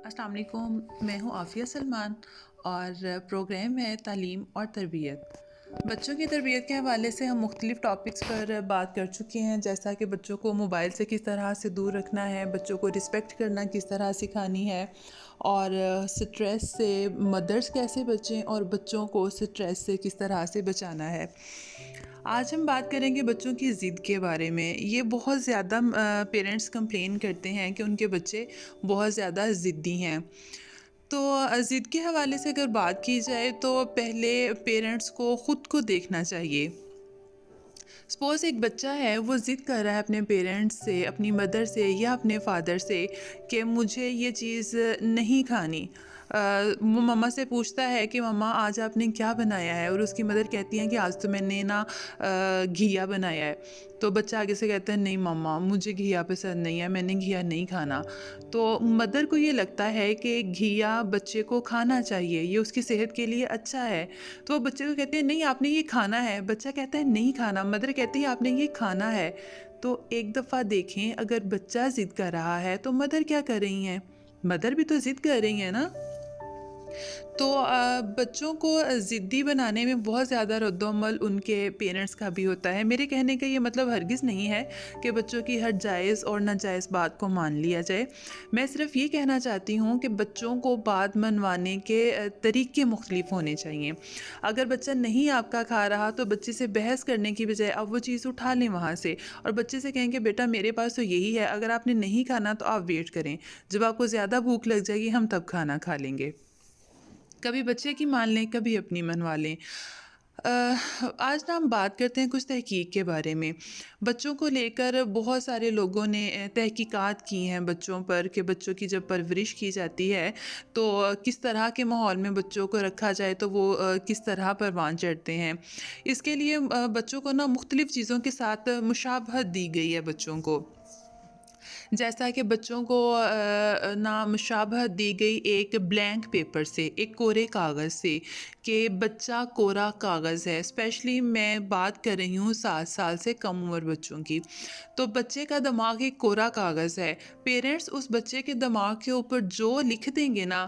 السلام علیکم، میں ہوں عافیہ سلمان اور پروگرام ہے تعلیم اور تربیت۔ بچوں کی تربیت کے حوالے سے ہم مختلف ٹاپکس پر بات کر چکے ہیں، جیسا کہ بچوں کو موبائل سے کس طرح سے دور رکھنا ہے، بچوں کو رسپیکٹ کرنا کس طرح سکھانی ہے، اور سٹریس سے مدرس کیسے بچیں اور بچوں کو سٹریس سے کس طرح سے بچانا ہے۔ آج ہم بات کریں گے بچوں کی ضد کے بارے میں۔ یہ بہت زیادہ پیرنٹس کمپلین کرتے ہیں کہ ان کے بچے بہت زیادہ ضدی ہیں۔ تو ضد کے حوالے سے اگر بات کی جائے تو پہلے پیرنٹس کو خود کو دیکھنا چاہیے۔ سپوز ایک بچہ ہے، وہ ضد کر رہا ہے اپنے پیرنٹس سے، اپنی مدر سے یا اپنے فادر سے کہ مجھے یہ چیز نہیں کھانی۔ وہ مما سے پوچھتا ہے کہ مما آج آپ نے کیا بنایا ہے، اور اس کی مدر کہتی ہیں کہ آج تو میں نے گھیا بنایا ہے۔ تو بچہ آگے سے کہتا ہے نہیں مما مجھے گھیا پسند نہیں ہے، میں نے گھیا نہیں کھانا۔ تو مدر کو یہ لگتا ہے کہ گھیا بچے کو کھانا چاہیے، یہ اس کی صحت کے لیے اچھا ہے۔ تو وہ بچے کو کہتے ہیں نہیں آپ نے یہ کھانا ہے، بچہ کہتا ہے نہیں کھانا، مدر کہتی ہے آپ نے یہ کھانا ہے۔ تو ایک دفعہ دیکھیں، اگر بچہ ضد کر رہا ہے تو مدر کیا کر رہی ہیں؟ مدر بھی تو ضد کر رہی ہیں نا۔ تو بچوں کو ضدی بنانے میں بہت زیادہ رد و عمل ان کے پیرنٹس کا بھی ہوتا ہے۔ میرے کہنے کا یہ مطلب ہرگز نہیں ہے کہ بچوں کی ہر جائز اور ناجائز بات کو مان لیا جائے۔ میں صرف یہ کہنا چاہتی ہوں کہ بچوں کو بات منوانے کے طریقے مختلف ہونے چاہیے۔ اگر بچہ نہیں آپ کا کھا رہا تو بچے سے بحث کرنے کی بجائے آپ وہ چیز اٹھا لیں وہاں سے، اور بچے سے کہیں کہ بیٹا میرے پاس تو یہی ہے، اگر آپ نے نہیں کھانا تو آپ ویٹ کریں، جب آپ کو زیادہ بھوک لگ جائے گی ہم تب کھانا کھا لیں گے۔ کبھی بچے کی مان لیں، کبھی اپنی منوا لیں۔ آج ہم بات کرتے ہیں کچھ تحقیق کے بارے میں۔ بچوں کو لے کر بہت سارے لوگوں نے تحقیقات کی ہیں بچوں پر، کہ بچوں کی جب پرورش کی جاتی ہے تو کس طرح کے ماحول میں بچوں کو رکھا جائے تو وہ کس طرح پروان چڑھتے ہیں۔ اس کے لیے بچوں کو مختلف چیزوں کے ساتھ مشابہت دی گئی ہے بچوں کو، جیسا کہ بچوں کو مشابہت دی گئی ایک بلینک پیپر سے، ایک کورے کاغذ سے، کہ بچہ کورا کاغذ ہے۔ اسپیشلی میں بات کر رہی ہوں 7 سال سے کم عمر بچوں کی۔ تو بچے کا دماغ ایک کورا کاغذ ہے۔ پیرنٹس اس بچے کے دماغ کے اوپر جو لکھ دیں گے نا،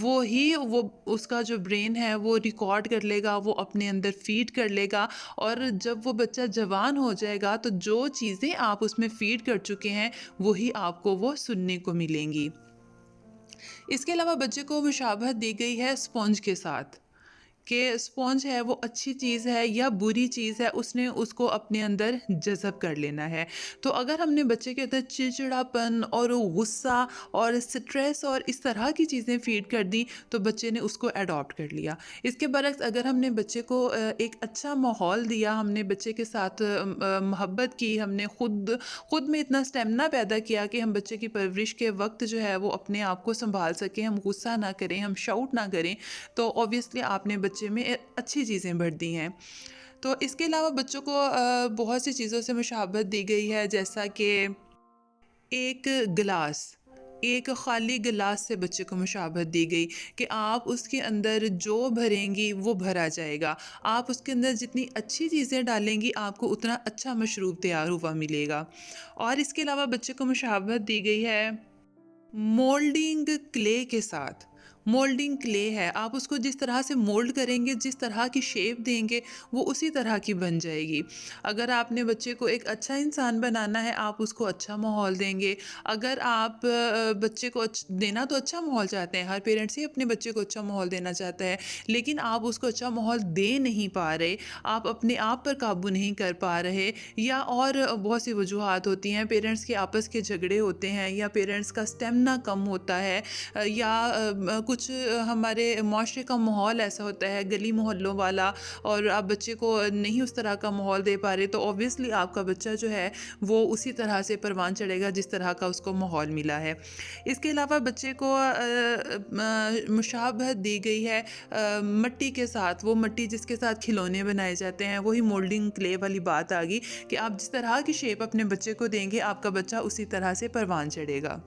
وہ اس کا جو برین ہے وہ ریکارڈ کر لے گا، وہ اپنے اندر فیڈ کر لے گا، اور جب وہ بچہ جوان ہو جائے گا تو جو چیزیں آپ اس میں فیڈ کر چکے ہیں وہی آپ کو وہ سننے کو ملیں گی۔ اس کے علاوہ بچے کو مشابہت دی گئی ہے اسپونج کے ساتھ، کہ اسپونج ہے وہ اچھی چیز ہے یا بری چیز ہے، اس نے اس کو اپنے اندر جذب کر لینا ہے۔ تو اگر ہم نے بچے کے اندر چڑچڑاپن اور غصہ اور سٹریس اور اس طرح کی چیزیں فیڈ کر دی تو بچے نے اس کو اڈاپٹ کر لیا۔ اس کے برعکس اگر ہم نے بچے کو ایک اچھا ماحول دیا، ہم نے بچے کے ساتھ محبت کی، ہم نے خود میں اتنا اسٹیمنا پیدا کیا کہ ہم بچے کی پرورش کے وقت جو ہے وہ اپنے آپ کو سنبھال سکیں، ہم غصہ نہ کریں، ہم شاؤٹ نہ کریں، تو اوبیسلی آپ نے بچے میں اچھی چیزیں بھر دی ہیں۔ تو اس کے علاوہ بچوں کو بہت سی چیزوں سے مشابہت دی گئی ہے، جیسا کہ ایک گلاس، ایک خالی گلاس سے بچے کو مشابہت دی گئی کہ آپ اس کے اندر جو بھریں گی وہ بھرا جائے گا، آپ اس کے اندر جتنی اچھی چیزیں ڈالیں گی آپ کو اتنا اچھا مشروب تیار ہوا ملے گا۔ اور اس کے علاوہ بچے کو مشابہت دی گئی ہے مولڈنگ کلے کے ساتھ۔ مولڈنگ کلے ہے، آپ اس کو جس طرح سے مولڈ کریں گے، جس طرح کی شیپ دیں گے وہ اسی طرح کی بن جائے گی۔ اگر آپ نے بچے کو ایک اچھا انسان بنانا ہے، آپ اس کو اچھا ماحول دیں گے۔ اگر آپ بچے کو دینا تو اچھا ماحول چاہتے ہیں، ہر پیرنٹس ہی اپنے بچے کو اچھا ماحول دینا چاہتا ہے، لیکن آپ اس کو اچھا ماحول دے نہیں پا رہے، آپ اپنے آپ پر قابو نہیں کر پا رہے، یا اور بہت سی وجوہات ہوتی ہیں، پیرنٹس کے آپس کے جھگڑے ہوتے ہیں، یا پیرنٹس کا اسٹیمنا کم ہوتا ہے، یا کچھ ہمارے معاشرے کا ماحول ایسا ہوتا ہے گلی محلوں والا، اور آپ بچے کو نہیں اس طرح کا ماحول دے پا رہے، تو اوبیسلی آپ کا بچہ جو ہے وہ اسی طرح سے پروان چڑھے گا جس طرح کا اس کو ماحول ملا ہے۔ اس کے علاوہ بچے کو مشابہت دی گئی ہے مٹی کے ساتھ، وہ مٹی جس کے ساتھ کھلونے بنائے جاتے ہیں، وہی مولڈنگ کلے والی بات آ گئی کہ آپ جس طرح کی شیپ اپنے بچے کو دیں گے آپ کا بچہ اسی طرح سے پروان چڑھے گا۔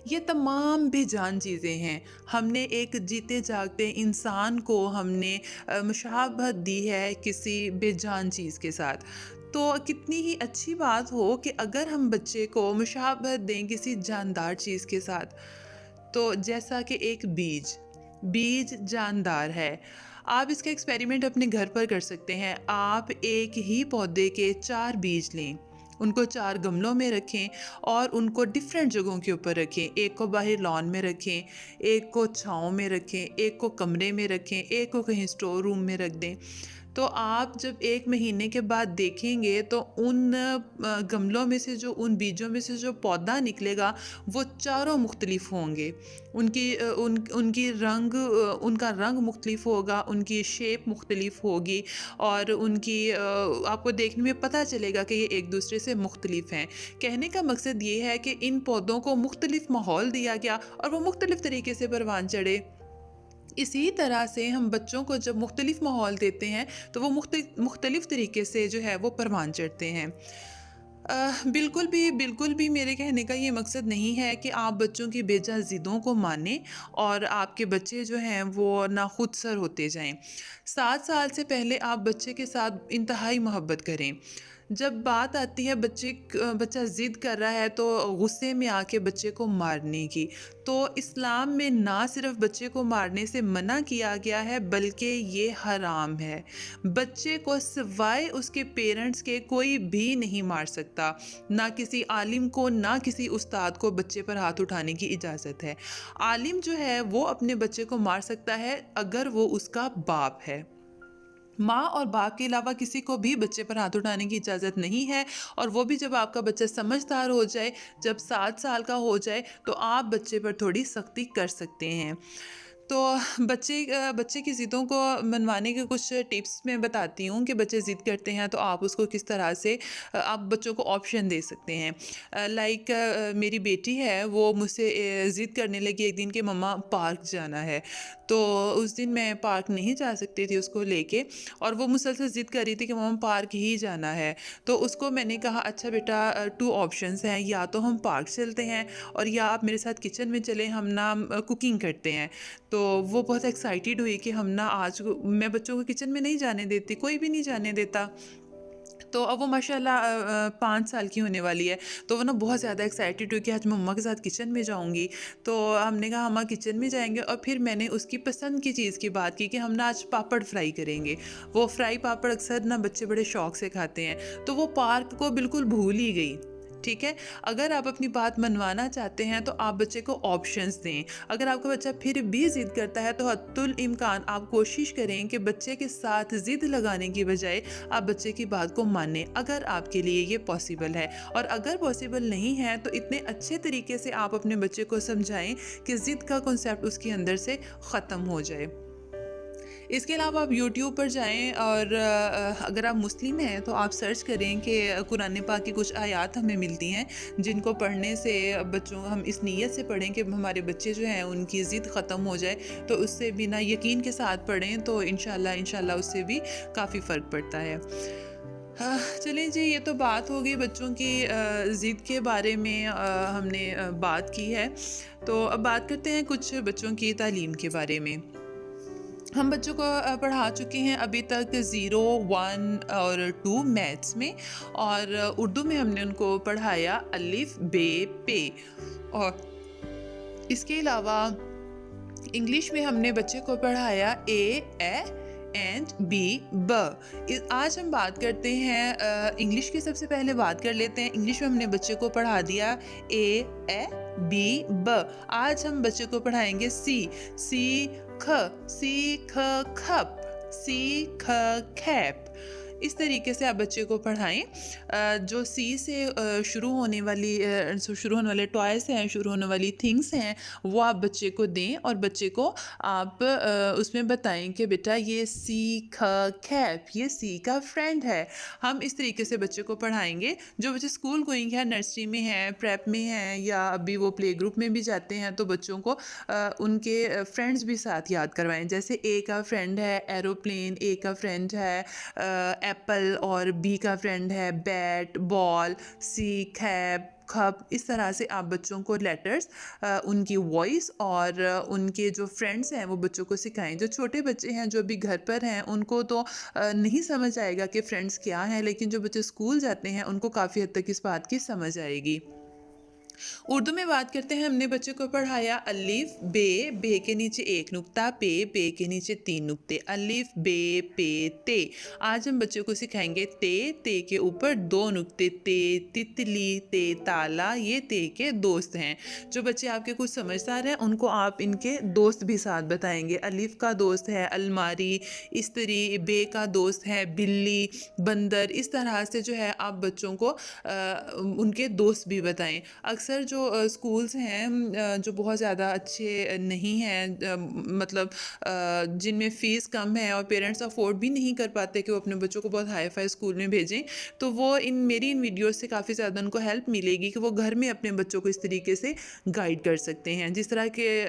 یہ تمام بے جان چیزیں ہیں، ہم نے ایک جیتے جاگتے انسان کو ہم نے مشابہت دی ہے کسی بے جان چیز کے ساتھ۔ تو کتنی ہی اچھی بات ہو کہ اگر ہم بچے کو مشابہت دیں کسی جاندار چیز کے ساتھ، تو جیسا کہ ایک بیج جاندار ہے. آپ اس کا ایکسپیریمنٹ اپنے گھر پر کر سکتے ہیں. آپ ایک ہی پودے کے 4 بیج لیں، ان کو 4 گملوں میں رکھیں اور ان کو ڈیفرنٹ جگہوں کے اوپر رکھیں. ایک کو باہر لان میں رکھیں، ایک کو چھاؤں میں رکھیں، ایک کو کمرے میں رکھیں، ایک کو کہیں اسٹور روم میں رکھ دیں. تو آپ جب 1 مہینے کے بعد دیکھیں گے تو ان گملوں میں سے ان بیجوں میں سے جو پودا نکلے گا وہ چاروں مختلف ہوں گے. ان کا رنگ مختلف ہوگا، ان کی شیپ مختلف ہوگی، اور ان کی آپ کو دیکھنے میں پتہ چلے گا کہ یہ ایک دوسرے سے مختلف ہیں. کہنے کا مقصد یہ ہے کہ ان پودوں کو مختلف ماحول دیا گیا اور وہ مختلف طریقے سے پروان چڑھے. اسی طرح سے ہم بچوں کو جب مختلف ماحول دیتے ہیں تو وہ مختلف طریقے سے جو ہے وہ پروان چڑھتے ہیں. بالکل بھی میرے کہنے کا یہ مقصد نہیں ہے کہ آپ بچوں کی بے جا ضدوں کو مانیں اور آپ کے بچے جو ہیں وہ نہ خود سر ہوتے جائیں. 7 سال سے پہلے آپ بچے کے ساتھ انتہائی محبت کریں. جب بات آتی ہے بچہ ضد کر رہا ہے تو غصے میں آ کے بچے کو مارنے کی، تو اسلام میں نہ صرف بچے کو مارنے سے منع کیا گیا ہے بلکہ یہ حرام ہے. بچے کو سوائے اس کے پیرنٹس کے کوئی بھی نہیں مار سکتا. نہ کسی عالم کو، نہ کسی استاد کو بچے پر ہاتھ اٹھانے کی اجازت ہے. عالم جو ہے وہ اپنے بچے کو مار سکتا ہے اگر وہ اس کا باپ ہے. ماں اور باپ کے علاوہ کسی کو بھی بچے پر ہاتھ اٹھانے کی اجازت نہیں ہے، اور وہ بھی جب آپ کا بچہ سمجھدار ہو جائے، جب 7 سال کا ہو جائے تو آپ بچے پر تھوڑی سختی کر سکتے ہیں. تو بچے کی ضدوں کو منوانے کے کچھ ٹپس میں بتاتی ہوں کہ بچے ضد کرتے ہیں تو آپ اس کو کس طرح سے آپ بچوں کو آپشن دے سکتے ہیں. لائک میری بیٹی ہے، وہ مجھ سے ضد کرنے لگی ایک دن کہ مما پارک جانا ہے. تو اس دن میں پارک نہیں جا سکتی تھی اس کو لے کے، اور وہ مسلسل ضد کر رہی تھی کہ مما پارک ہی جانا ہے. تو اس کو میں نے کہا اچھا بیٹا 2 آپشنز ہیں، یا تو ہم پارک چلتے ہیں اور یا آپ میرے ساتھ کچن میں چلیں، ہم نا کوکنگ کرتے ہیں. تو وہ بہت ایکسائٹیڈ ہوئی کہ ہم نا آج میں بچوں کو کچن میں نہیں جانے دیتی، کوئی بھی نہیں جانے دیتا. تو اب وہ ماشاءاللہ 5 سال کی ہونے والی ہے، تو وہ نا بہت زیادہ ایکسائٹیڈ ہوئی کہ آج میں مما کے ساتھ کچن میں جاؤں گی. تو ہم نے کہا ہم کچن میں جائیں گے، اور پھر میں نے اس کی پسند کی چیز کی بات کی کہ ہم نا آج پاپڑ فرائی کریں گے. وہ فرائی پاپڑ اکثر نا بچے بڑے شوق سے کھاتے ہیں. تو وہ پارک کو بالکل بھول ہی گئی. ٹھیک ہے، اگر آپ اپنی بات منوانا چاہتے ہیں تو آپ بچے کو آپشنز دیں. اگر آپ کا بچہ پھر بھی ضد کرتا ہے تو حتی الامکان آپ کوشش کریں کہ بچے کے ساتھ ضد لگانے کی بجائے آپ بچے کی بات کو مانیں، اگر آپ کے لیے یہ پاسبل ہے. اور اگر پاسبل نہیں ہے تو اتنے اچھے طریقے سے آپ اپنے بچے کو سمجھائیں کہ ضد کا کنسیپٹ اس کے اندر سے ختم ہو جائے. اس کے علاوہ آپ یوٹیوب پر جائیں، اور اگر آپ مسلم ہیں تو آپ سرچ کریں کہ قرآن پاک کی کچھ آیات ہمیں ملتی ہیں جن کو پڑھنے سے ہم اس نیت سے پڑھیں کہ ہمارے بچے جو ہیں ان کی ضد ختم ہو جائے. تو اس سے بنا یقین کے ساتھ پڑھیں تو انشاءاللہ اس سے بھی کافی فرق پڑتا ہے. چلیں جی، یہ تو بات ہوگی بچوں کی ضد کے بارے میں ہم نے بات کی ہے. تو اب بات کرتے ہیں کچھ بچوں کی تعلیم کے بارے میں. ہم بچوں کو پڑھا چکے ہیں ابھی تک 0، 1 اور 2 میتھس میں، اور اردو میں ہم نے ان کو پڑھایا الف بے پے. اور اس کے علاوہ انگلش میں ہم نے بچے کو پڑھایا اے اے اینڈ بی ب. آج ہم بات کرتے ہیں انگلش کی. سب سے پہلے بات کر لیتے ہیں انگلش میں. ہم نے بچے کو پڑھا دیا اے اے بی ب. آج ہم بچے کو پڑھائیں گے سی کھ کھپ، سی کھ کھیپ. اس طریقے سے آپ بچے کو پڑھائیں. جو سی سے شروع ہونے والے ٹوائز ہیں، شروع ہونے والی تھنگس ہیں، وہ آپ بچے کو دیں، اور بچے کو آپ اس میں بتائیں کہ بیٹا یہ سی کھ کھیپ، یہ سی کا فرینڈ ہے. ہم اس طریقے سے بچے کو پڑھائیں گے. جو بچے اسکول گوئنگ ہے، نرسری میں ہیں، پریپ میں ہیں، یا ابھی وہ پلے گروپ میں بھی جاتے ہیں، تو بچوں کو ان کے فرینڈز بھی ساتھ یاد کروائیں. جیسے اے کا فرینڈ ہے ایروپلین، اے کا فرینڈ ہے ایپل، اور بی کا فرینڈ ہے بیٹ، بال، سی کھیپ کھپ. اس طرح سے آپ بچوں کو لیٹرز، ان کی وائس اور ان کے جو فرینڈز ہیں وہ بچوں کو سکھائیں. جو چھوٹے بچے ہیں جو ابھی گھر پر ہیں ان کو تو نہیں سمجھ آئے گا کہ فرینڈز کیا ہیں، لیکن جو بچے اسکول جاتے ہیں ان کو کافی حد تک اس بات کی سمجھ آئے گی. اردو میں بات کرتے ہیں. ہم نے بچے کو پڑھایا الف بے، بے کے نیچے ایک نقطہ، پے، پے کے نیچے تین نقطے، الف بے پے تے. آج ہم بچے کو سکھائیں گے تے، تے کے اوپر دو نقطے، تے تتلی، تے تالا. یہ تے کے دوست ہیں. جو بچے آپ کے کچھ سمجھدار ہیں ان کو آپ ان کے دوست بھی ساتھ بتائیں گے. الف کا دوست ہے الماری، استری. بے کا دوست ہے بلی، بندر. اس طرح سے جو ہے آپ بچوں کو ان کے دوست بھی بتائیں. اکثر جو اسکولز ہیں جو بہت زیادہ اچھے نہیں ہیں، مطلب جن میں فیس کم ہے اور پیرنٹس افورڈ بھی نہیں کر پاتے کہ وہ اپنے بچوں کو بہت ہائی فائی اسکول میں بھیجیں، تو وہ میری ان ویڈیوز سے کافی زیادہ ان کو ہیلپ ملے گی کہ وہ گھر میں اپنے بچوں کو اس طریقے سے گائیڈ کر سکتے ہیں. جس طرح کے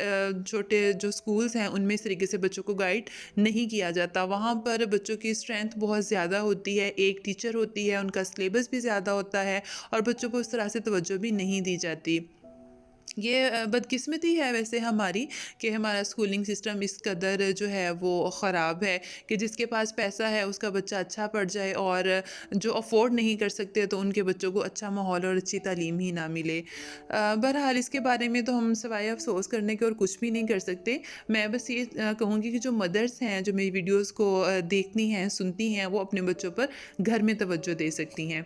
چھوٹے جو اسکولز ہیں ان میں اس طریقے سے بچوں کو گائیڈ نہیں کیا جاتا. وہاں پر بچوں کی اسٹرینتھ بہت زیادہ ہوتی ہے، ایک ٹیچر ہوتی ہے، ان کا سلیبس بھی زیادہ ہوتا ہے اور بچوں کو اس طرح سے توجہ بھی نہیں دی جاتی. یہ بدقسمتی ہے ویسے ہماری کہ ہمارا اسکولنگ سسٹم اس قدر جو ہے وہ خراب ہے کہ جس کے پاس پیسہ ہے اس کا بچہ اچھا پڑھ جائے اور جو افورڈ نہیں کر سکتے تو ان کے بچوں کو اچھا ماحول اور اچھی تعلیم ہی نہ ملے. بہرحال اس کے بارے میں تو ہم سوائے افسوس کرنے کے اور کچھ بھی نہیں کر سکتے. میں بس یہ کہوں گی کہ جو مدرس ہیں جو میری ویڈیوز کو دیکھتی ہیں سنتی ہیں وہ اپنے بچوں پر گھر میں توجہ دے سکتی ہیں.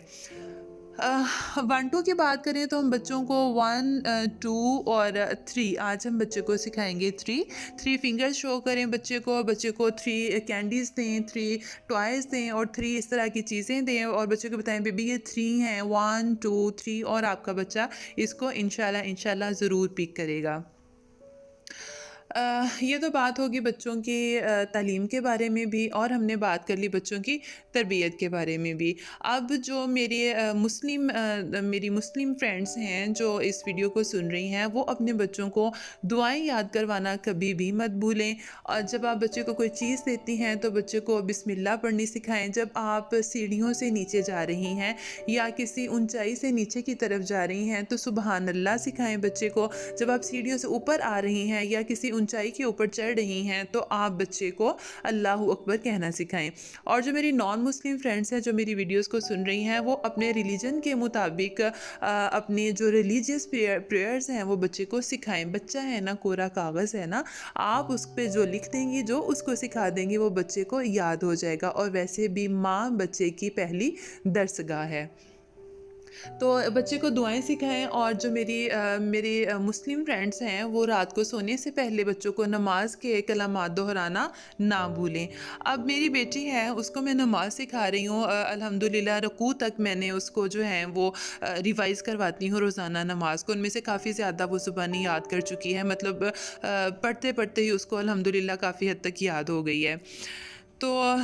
1 2 کی بات کریں تو ہم بچوں کو 1 2 اور 3 آج ہم بچے کو سکھائیں گے 3 فنگرز شو کریں بچے کو 3 کینڈیز دیں، 3 ٹوائز دیں اور 3 اس طرح کی چیزیں دیں اور بچے کو بتائیں بیبی یہ 3 ہیں، 1 2 3 اور آپ کا بچہ اس کو انشاءاللہ ضرور پک کرے گا. یہ تو بات ہوگی بچوں کی تعلیم کے بارے میں بھی اور ہم نے بات کر لی بچوں کی تربیت کے بارے میں بھی. اب جو میری مسلم فرینڈز ہیں جو اس ویڈیو کو سن رہی ہیں وہ اپنے بچوں کو دعائیں یاد کروانا کبھی بھی مت بھولیں. اور جب آپ بچے کو کوئی چیز دیتی ہیں تو بچے کو بسم اللہ پڑھنی سکھائیں. جب آپ سیڑھیوں سے نیچے جا رہی ہیں یا کسی اونچائی سے نیچے کی طرف جا رہی ہیں تو سبحان اللہ سکھائیں بچے کو. جب آپ سیڑھیوں سے اوپر آ رہی ہیں یا کسی اونچائی کے اوپر چڑھ رہی ہیں تو آپ بچے کو اللہ اکبر کہنا سکھائیں. اور جو میری نان مسلم فرینڈز ہیں جو میری ویڈیوز کو سن رہی ہیں وہ اپنے ریلیجن کے مطابق اپنے جو ریلیجیس پریئرز ہیں وہ بچے کو سکھائیں. بچہ ہے نا کورا کاغذ ہے نا، آپ اس پہ جو لکھ دیں گی جو اس کو سکھا دیں گی وہ بچے کو یاد ہو جائے گا. اور ویسے بھی ماں بچے کی پہلی درسگاہ ہے. تو بچے کو دعائیں سکھائیں. اور جو میری مسلم فرینڈز ہیں وہ رات کو سونے سے پہلے بچوں کو نماز کے کلمات دہرانا نہ بھولیں. اب میری بیٹی ہے اس کو میں نماز سکھا رہی ہوں، الحمدللہ رکوع تک میں نے اس کو جو ہے وہ ریوائز کرواتی ہوں روزانہ نماز کو. ان میں سے کافی زیادہ وہ زبانی یاد کر چکی ہے، مطلب پڑھتے پڑھتے ہی اس کو الحمدللہ کافی حد تک یاد ہو گئی ہے. تو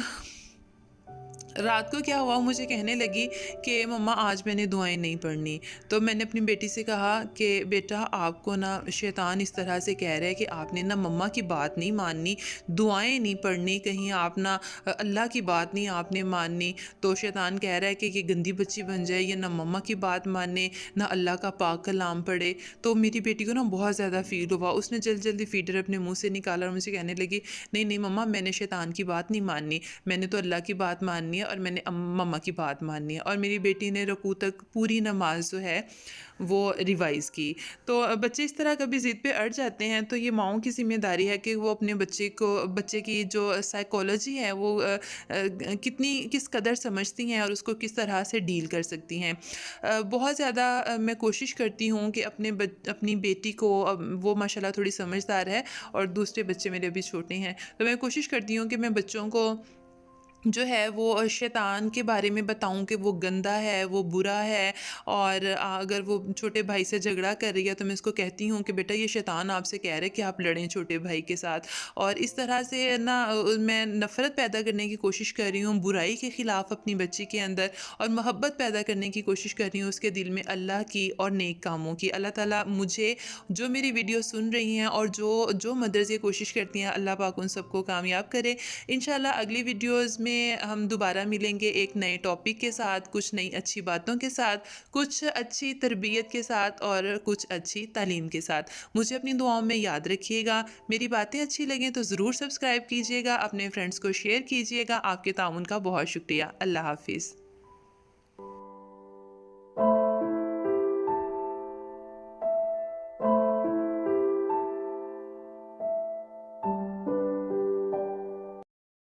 رات کو کیا ہوا مجھے کہنے لگی کہ مما آج میں نے دعائیں نہیں پڑھنی. تو میں نے اپنی بیٹی سے کہا کہ بیٹا آپ کو نا شیطان اس طرح سے کہہ رہا ہے کہ آپ نے نا مما کی بات نہیں ماننی، دعائیں نہیں پڑھنی، کہیں آپ نا اللہ کی بات نہیں آپ نے ماننی. تو شیطان کہہ رہا ہے کہ یہ گندی بچی بن جائے، یہ نہ مما کی بات مانے نہ اللہ کا پاک کلام پڑھے. تو میری بیٹی کو نا بہت زیادہ فیل ہوا. اس نے جلدی فیڈر اپنے منہ سے نکالا اور مجھے کہنے لگی نہیں مما میں نے شیطان کی بات نہیں ماننی، میں نے تو اللہ کی بات ماننی ہے اور میں نے مما کی بات ماننی ہے. اور میری بیٹی نے رکوع تک پوری نماز جو ہے وہ ریوائز کی. تو بچے اس طرح کبھی ضد پہ اڑ جاتے ہیں تو یہ ماؤں کی ذمہ داری ہے کہ وہ اپنے بچے کی جو سائیکالوجی ہے وہ کس قدر سمجھتی ہیں اور اس کو کس طرح سے ڈیل کر سکتی ہیں. بہت زیادہ میں کوشش کرتی ہوں کہ اپنی بیٹی کو، وہ ماشاءاللہ تھوڑی سمجھدار ہے اور دوسرے بچے میرے ابھی چھوٹے ہیں، تو میں کوشش کرتی ہوں کہ میں بچوں کو جو ہے وہ شیطان کے بارے میں بتاؤں کہ وہ گندا ہے، وہ برا ہے. اور اگر وہ چھوٹے بھائی سے جھگڑا کر رہی ہے تو میں اس کو کہتی ہوں کہ بیٹا یہ شیطان آپ سے کہہ رہا ہے کہ آپ لڑیں چھوٹے بھائی کے ساتھ. اور اس طرح سے نا میں نفرت پیدا کرنے کی کوشش کر رہی ہوں برائی کے خلاف اپنی بچی کے اندر، اور محبت پیدا کرنے کی کوشش کر رہی ہوں اس کے دل میں اللہ کی اور نیک کاموں کی. اللہ تعالیٰ مجھے، جو میری ویڈیو سن رہی ہیں اور جو مدرس یہ کوشش کرتی ہیں، اللہ پاک ان سب کو کامیاب کرے. انشاءاللہ اگلی ویڈیوز میں ہم دوبارہ ملیں گے ایک نئے ٹاپک کے ساتھ، کچھ نئی اچھی باتوں کے ساتھ، کچھ اچھی تربیت کے ساتھ اور کچھ اچھی تعلیم کے ساتھ. مجھے اپنی دعاؤں میں یاد رکھیے گا. میری باتیں اچھی لگیں تو ضرور سبسکرائب کیجیے گا، اپنے فرینڈز کو شیئر کیجیے گا. آپ کے تعاون کا بہت شکریہ. اللہ حافظ.